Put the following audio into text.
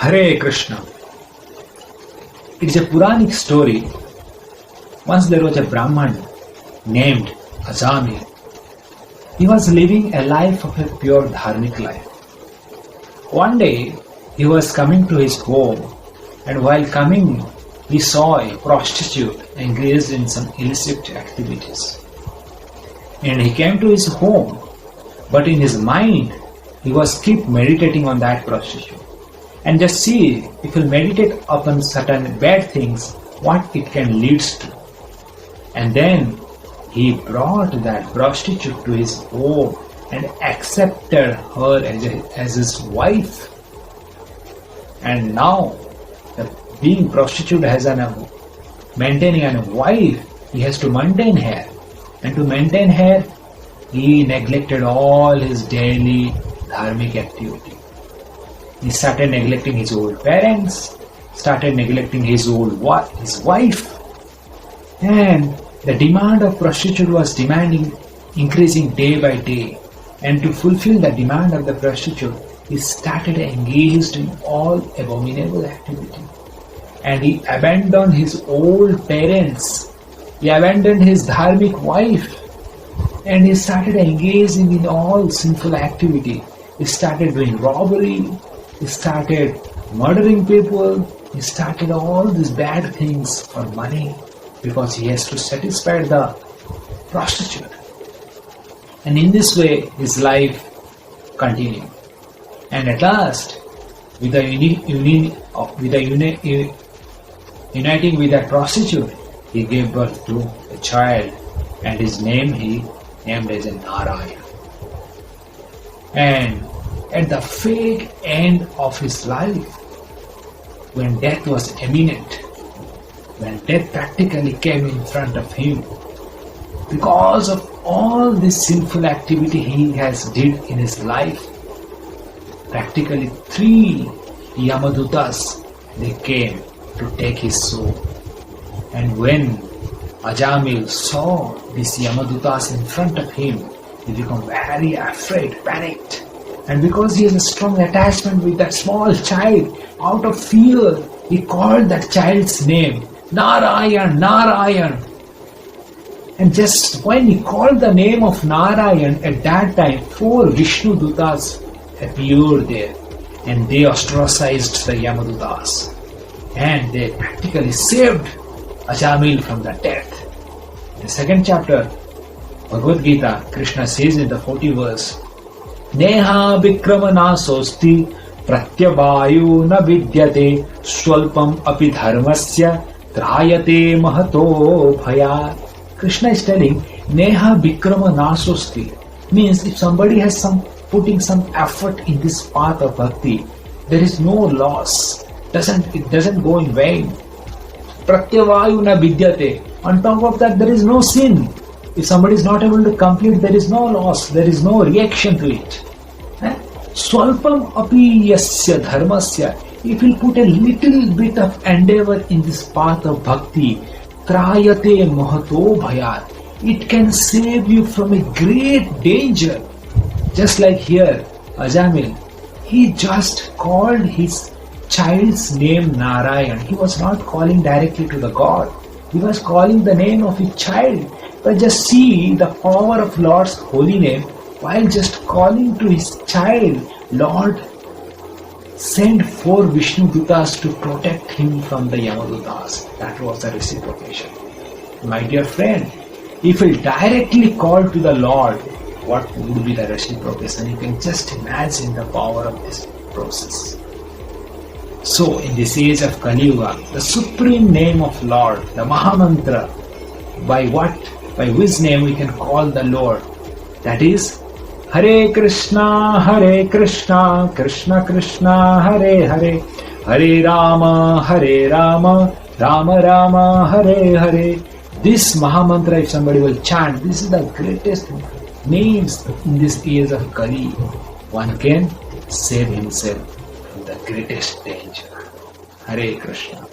Hare Krishna. It is a Puranic story. Once there was a Brahman named Ajami. He was living a life of a pure dharmic life. One day he was coming to his home, and while coming he saw a prostitute engaged in some illicit activities. And he came to his home, but in his mind he was keep meditating on that prostitute. And just see, if you meditate upon certain bad things, what it can lead to. And then he brought that prostitute to his home and accepted her as his wife. And now, being prostitute as maintaining a wife, he has to maintain her. And to maintain her, he neglected all his daily dharmic activity. He started neglecting his old parents, started neglecting his wife, and the demand of prostitute was increasing day by day. And to fulfill the demand of the prostitute, he started engaged in all abominable activity. And he abandoned his old parents, he abandoned his dharmic wife, and he started engaging in all sinful activity. He started doing robbery, he started murdering people, he started all these bad things for money because he has to satisfy the prostitute. And in this way his life continued. And at last, with the uniting with that prostitute, he gave birth to a child, and his name he named as Narayan. And at the fake end of his life, when death was imminent, when death practically came in front of him, because of all this sinful activity he has did in his life, practically 3 Yamadutas, they came to take his soul. And when Ajamil saw these Yamadutas in front of him, he became very afraid, panicked. And because he has a strong attachment with that small child, out of fear, he called that child's name, Narayan, Narayan. And just when he called the name of Narayan, at that time 4 Vishnu Dutas appeared there, and they ostracized the Yamadutas, and they practically saved Ajamil from the death. In the 2nd chapter, Bhagavad Gita, Krishna says in the 40th verse, Neha Vikrama nasosti pratyavayu na vidyate swalpam api dharmasya trayate mahato bhayat. Krishna is telling, Neha Vikrama nasosti means if somebody has putting some effort in this path of bhakti, there is no loss. It doesn't go in vain. Pratyavayu na vidyate. On top of that, there is no sin. If somebody is not able to complete, there is no loss, there is no reaction to it. Swalpam api yasya dharmasya. If you put a little bit of endeavor in this path of bhakti, trayate mahato bhayat. It can save you from a great danger. Just like here, Ajamil, he just called his child's name Narayan. He was not calling directly to the God. He was calling the name of his child. But just see the power of Lord's holy name. While just calling to his child, Lord sent 4 Vishnu Dutas to protect him from the Yamadutas. That was the reciprocation. My dear friend, if we directly call to the Lord, what would be the reciprocation? You can just imagine the power of this process. So in this age of Kali Yuga, the supreme name of Lord, the Mahamantra, by which name we can call the Lord, that is Hare Krishna, Krishna Krishna, Hare Hare, Hare Rama, Rama Rama, Hare Hare. This Mahamantra, if somebody will chant, this is the greatest names in this age of Kali. One can save himself from the greatest danger. Hare Krishna.